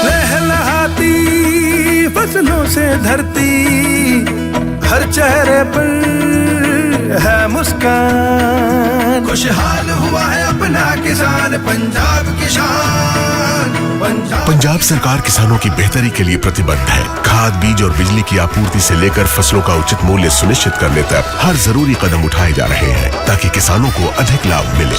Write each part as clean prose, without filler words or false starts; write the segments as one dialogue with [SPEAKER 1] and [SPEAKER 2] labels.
[SPEAKER 1] लहलहाती फसलों से धरती, हर चेहरे पर है मुस्कान, खुशहाल हुआ है अपना किसान, पंजाब किसान।
[SPEAKER 2] पंजाब सरकार किसानों की बेहतरी के लिए प्रतिबद्ध है। खाद, बीज और बिजली की आपूर्ति से लेकर फसलों का उचित मूल्य सुनिश्चित करने तक हर जरूरी कदम उठाए जा रहे हैं ताकि किसानों को अधिक लाभ मिले।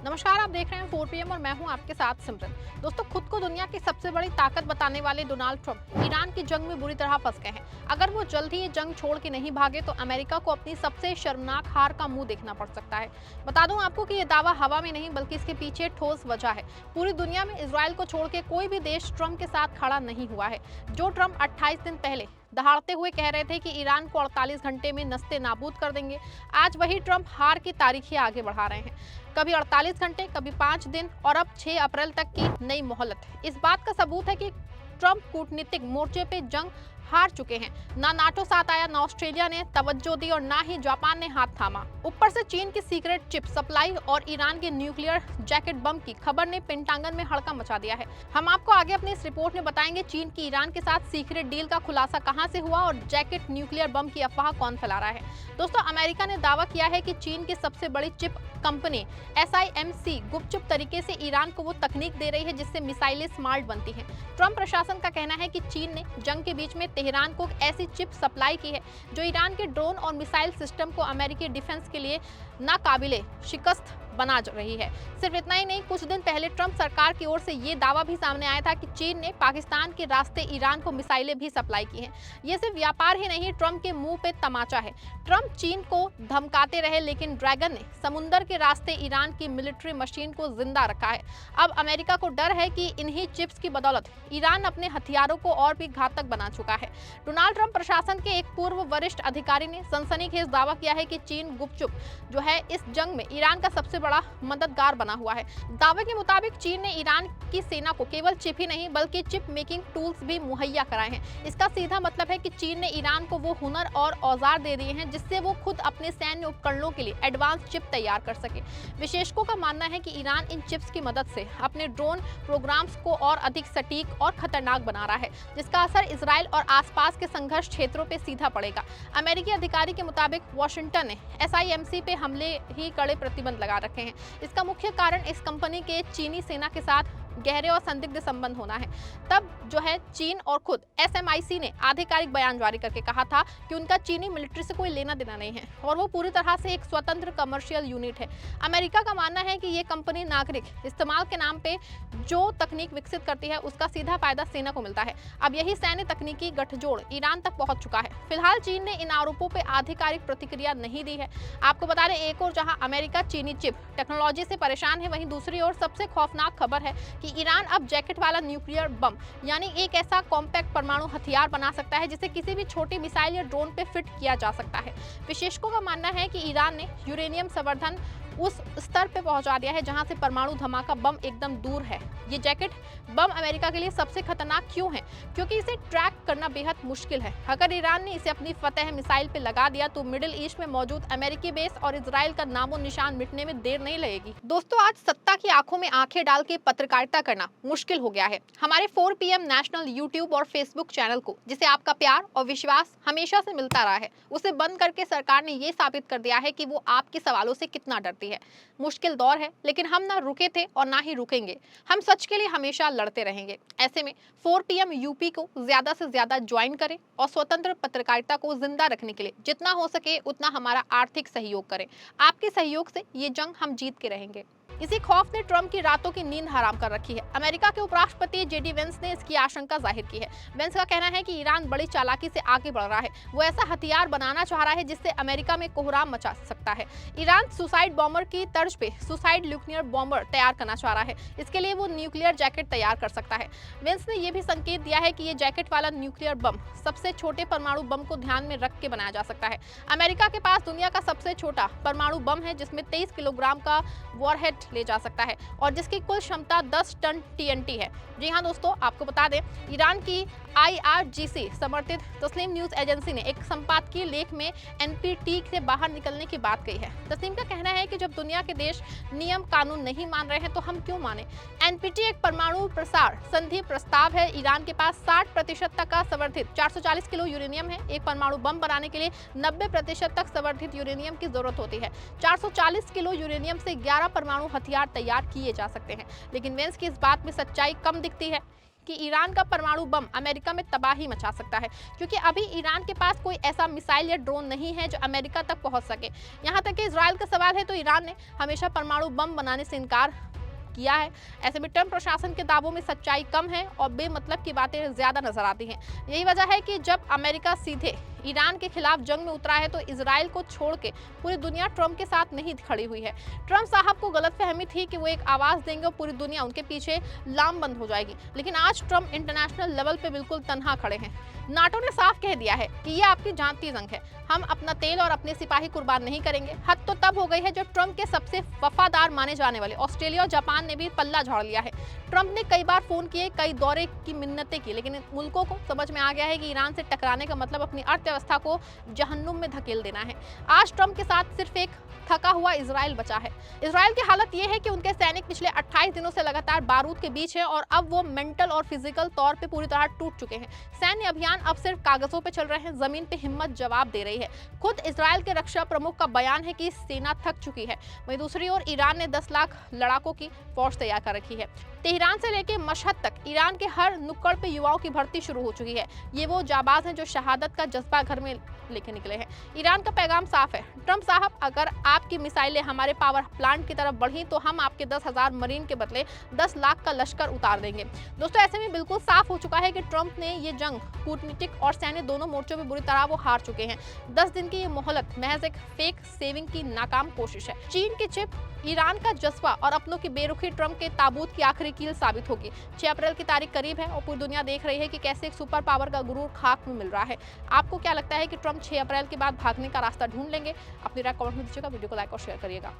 [SPEAKER 3] नमस्कार, आप देख रहे हैं 4 PM और मैं हूं आपके साथ सिमरन। दोस्तों, खुद को दुनिया की सबसे बड़ी ताकत बताने वाले डोनाल्ड ट्रंप ईरान की जंग में बुरी तरह फंस गए हैं। अगर वो जल्द ही ये जंग छोड़ के नहीं भागे तो अमेरिका को अपनी सबसे शर्मनाक हार का मुंह देखना पड़ सकता है। बता दूं आपको कि ये दावा हवा में नहीं बल्कि इसके पीछे ठोस वजह है। पूरी दुनिया में इजराइल को छोड़ के कोई भी देश ट्रंप के साथ खड़ा नहीं हुआ है। जो ट्रंप 28 दिन पहले दहाड़ते हुए कह रहे थे कि ईरान को 48 घंटे में नस्ते नाबूद कर देंगे, आज वही ट्रंप हार की तारीखें आगे बढ़ा रहे हैं। कभी 48 घंटे, कभी 5 दिन और अब 6 अप्रैल तक की नई मोहलत। इस बात का सबूत है कि ट्रंप कूटनीतिक मोर्चे पे जंग हार चुके हैं। ना नाटो साथ आया, ना ऑस्ट्रेलिया ने तवज्जो दी और ना ही जापान ने हाथ थामा। ऊपर से चीन की सीक्रेट चिप सप्लाई और ईरान के न्यूक्लियर जैकेट बम की खबर ने पेंटागन में हड़कंप मचा दिया है। हम आपको आगे अपनी इस रिपोर्ट में बताएंगे चीन की ईरान के साथ सीक्रेट डील का खुलासा कहां से हुआ और जैकेट न्यूक्लियर बम की अफवाह कौन फैला रहा है। दोस्तों, अमेरिका ने दावा किया है कि चीन की सबसे बड़ी चिप कंपनी SIMC गुपचुप तरीके से ईरान को वो तकनीक दे रही है जिससे मिसाइलें स्मार्ट बनती हैं। ट्रंप प्रशासन का कहना है कि चीन ने जंग के बीच में तेहरान को ऐसी चिप सप्लाई की है जो ईरान के ड्रोन और मिसाइल सिस्टम को अमेरिकी डिफेंस के लिए नाकाबिले शिकस्त बना रही है। सिर्फ इतना ही नहीं, कुछ दिन पहले ट्रंप सरकार की ओर से ये दावा भी सामने आया था कि चीन ने पाकिस्तान के रास्ते ईरान को मिसाइलें भी सप्लाई की हैं। ये सिर्फ व्यापार ही नहीं, ट्रंप के मुंह पे तमाचा है। ट्रंप चीन को धमकाते रहे लेकिन ड्रैगन ने समुंदर के रास्ते ईरान की मिलिट्री मशीन को जिंदा रखा है। अब अमेरिका को डर है कि इन्हीं चिप्स की बदौलत ईरान अपने हथियारों को और भी घातक बना चुका है। डोनाल्ड ट्रंप प्रशासन के एक पूर्व वरिष्ठ अधिकारी ने सनसनीखेज दावा किया है कि चीन गुपचुप जो है इस जंग में ईरान का सबसे बड़ा मददगार बना हुआ है। दावे के मुताबिक चीन ने ईरान की सेना को केवल चिप ही नहीं बल्कि चिप मेकिंग टूल्स भी मुहैया कराए हैं। इसका सीधा मतलब है कि चीन ने ईरान को वो हुनर और औजार दे दिए हैं जिससे वो खुद अपने सैन्य उपकरणों के लिए एडवांस चिप तैयार कर सके। विशेषज्ञों का मानना है कि ईरान इन चिप्स की मदद से अपने ड्रोन प्रोग्राम्स को और अधिक सटीक और खतरनाक बना रहा है जिसका असर इजराइल और आसपास के संघर्ष क्षेत्रों पे सीधा पड़ेगा। अमेरिकी अधिकारी के मुताबिक वॉशिंगटन ने SIMC पे हमले ही कड़े प्रतिबंध लगा रखे हैं। इसका मुख्य कारण इस कंपनी के चीनी सेना के साथ गहरे और संदिग्ध संबंध होना है। तब जो है चीन और खुद SMIC ने आधिकारिक बयान जारी करके कहा था कि उनका चीनी मिलिट्री से कोई लेना देना नहीं है और वो पूरी तरह से एक स्वतंत्र कमर्शियल यूनिट है। अमेरिका का मानना है कि ये कंपनी नागरिक इस्तेमाल के नाम पे जो तकनीक विकसित करती है उसका सीधा फायदा सेना को मिलता है। अब यही सैन्य तकनीकी गठजोड़ ईरान तक पहुंच चुका है। फिलहाल चीन ने इन आरोपों पर आधिकारिक प्रतिक्रिया नहीं दी है। आपको बता दें, एक और जहां अमेरिका चीनी चिप टेक्नोलॉजी से परेशान है, वहीं दूसरी ओर सबसे खौफनाक खबर है कि ईरान अब जैकेट वाला न्यूक्लियर बम यानी एक ऐसा कॉम्पैक्ट परमाणु हथियार बना सकता है जिसे किसी भी छोटी मिसाइल या ड्रोन पे फिट किया जा सकता है। विशेषज्ञों का मानना है कि ईरान ने यूरेनियम संवर्धन उस स्तर पे पहुंचा दिया है जहां से परमाणु धमाका बम एकदम दूर है। ये जैकेट बम अमेरिका के लिए सबसे खतरनाक क्यों है? क्योंकि इसे ट्रैक करना बेहद मुश्किल है। अगर ईरान ने इसे अपनी फतेह मिसाइल पे लगा दिया तो मिडिल ईस्ट में मौजूद अमेरिकी बेस और इजराइल का नामो निशान मिटने में देर नहीं लगेगी। दोस्तों, आज सत्ता की आंखों में आंखें डाल के पत्रकारिता करना मुश्किल हो गया है। हमारे 4 PM नेशनल यूट्यूब और फेसबुक चैनल को, जिसे आपका प्यार और विश्वास हमेशा से मिलता रहा है, उसे बंद करके सरकार ने ये साबित कर दिया है कि वो आपके सवालों से कितना डरती है। मुश्किल दौर है लेकिन हम ना रुके थे और ना ही रुकेंगे। हम सच के लिए हमेशा लड़ते रहेंगे। ऐसे में 4 PM यूपी को ज्यादा से ज्यादा ज्वाइन करें और स्वतंत्र पत्रकारिता को जिंदा रखने के लिए जितना हो सके उतना हमारा आर्थिक सहयोग करें। आपके सहयोग से ये जंग हम जीत के रहेंगे। इसी खौफ ने ट्रंप की रातों की नींद हराम कर रखी है। अमेरिका के उपराष्ट्रपति JD वेंस ने इसकी आशंका जाहिर की है। वेंस का कहना है कि ईरान बड़ी चालाकी से आगे बढ़ रहा है। वो ऐसा हथियार बनाना चाह रहा है जिससे अमेरिका में कोहराम मचा सकता है। ईरान सुसाइड बॉम्बर की तर्ज पे सुसाइड न्यूक्लियर बॉम्बर तैयार करना चाह रहा है। इसके लिए वो न्यूक्लियर जैकेट तैयार कर सकता है। वेंस ने यह भी संकेत दिया है कि ये जैकेट वाला न्यूक्लियर बम सबसे छोटे परमाणु बम को ध्यान में रख के बनाया जा सकता है। अमेरिका के पास दुनिया का सबसे छोटा परमाणु बम है जिसमें 23 किलोग्राम का वॉरहेड ले जा सकता है और जिसकी कुल क्षमता 10 टन TNT है। जी हाँ दोस्तों, आपको बता दें ईरान की IRGC समर्थित तस्नीम न्यूज एजेंसी ने एक संपादकीय लेख में NPT से बाहर निकलने की बात कही है। तस्नीम का कहना है कि जब दुनिया के देश नियम कानून नहीं मान रहे हैं तो हम क्यों माने। NPT एक परमाणु प्रसार संधि प्रस्ताव है। ईरान के पास 60% तक का संवर्धित 440 किलो यूरेनियम है। एक परमाणु बम बनाने के लिए 90% तक संवर्धित यूरेनियम की जरूरत होती है। 440 किलो यूरेनियम से 11 परमाणु हथियार तैयार किए जा सकते हैं। लेकिन वेंस की इस बात में सच्चाई कम दिखती है कि ईरान का परमाणु बम अमेरिका में तबाही मचा सकता है, क्योंकि अभी ईरान के पास कोई ऐसा मिसाइल या ड्रोन नहीं है जो अमेरिका तक पहुंच सके। यहां तक कि इजराइल का सवाल है तो ईरान ने हमेशा परमाणु बम बनाने से इनकार किया है। ऐसे में ट्रंप प्रशासन के दावों में सच्चाई कम है और बेमतलब की बातें ज्यादा नजर आती हैं। यही वजह है कि जब अमेरिका सीधे ईरान के खिलाफ जंग में उतरा है तो इजराइल को छोड़ के पूरी दुनिया ट्रंप के साथ नहीं खड़ी हुई है। ट्रंप साहब को गलतफहमी थी कि वो एक आवाज देंगे और पूरी दुनिया उनके पीछे लामबंद हो जाएगी, लेकिन आज ट्रंप इंटरनेशनल लेवल पे बिल्कुल तन्हा खड़े हैं। नाटो ने साफ कह दिया है कि ये आपकी जानती जंग है, हम अपना तेल और अपने सिपाही कुर्बान नहीं करेंगे। हद तो तब हो गई है जब ट्रंप के सबसे वफादार माने जाने वाले ऑस्ट्रेलिया और जापान ने भी पल्ला झाड़ लिया है। ट्रंप ने कई बार फोन किए, कई दौरे की मिन्नतें की, लेकिन मुल्कों को समझ में आ गया है कि ईरान से टकराने का मतलब अपनी अर्थव्यवस्था को जहन्नुम में धकेल देना है। आज ट्रंप के साथ सिर्फ एक थका हुआ इजराइल बचा है। इजराइल की हालत यह है कि उनके सैनिक पिछले 28 दिनों से लगातार बारूद के बीच है और अब वो मेंटल और फिजिकल तौर पे पूरी तरह टूट चुके हैं। सैन्य अभियान अब सिर्फ कागजों पे चल रहे हैं, जमीन पे हिम्मत जवाब दे रही है। खुद इजराइल के रक्षा प्रमुख का बयान है कि सेना थक चुकी है। वहीं दूसरी ओर ईरान ने 10 लाख लड़ाकों की फौज तैयार कर रखी है। तेहरान से लेकर मशहद तक ईरान के हर नुक्कड़ पे युवाओं की भर्ती शुरू हो चुकी है। ये वो जाबाज हैं जो शहादत का जज्बा घर में लेके निकले हैं। ईरान का पैगाम साफ है, ट्रंप साहब अगर आपकी मिसाइलें हमारे पावर प्लांट की तरफ बढ़ी तो हम आपके 10,000 मरीन के बदले 10 लाख का लश्कर उतार देंगे। दोस्तों, ऐसे में बिल्कुल साफ हो चुका है कि ट्रंप ने ये जंग कूटनीतिक और सैन्य दोनों मोर्चों में बुरी तरह वो हार चुके हैं। 10 दिन की ये मोहलत महज एक फेक सेविंग की नाकाम कोशिश है। चीन की चिप, ईरान का जज्बा और अपनों की बेरुखी ट्रंप के ताबूत की आखिरी कील साबित होगी। 6 अप्रैल की तारीख करीब है और पूरी दुनिया देख रही है कि कैसे एक सुपर पावर का गुरूर खाक में मिल रहा है। आपको क्या लगता है कि ट्रंप 6 अप्रैल के बाद भागने का रास्ता ढूंढ लेंगे? अपनी राय कमेंट में दीजिएगा, वीडियो को लाइक और शेयर करिएगा।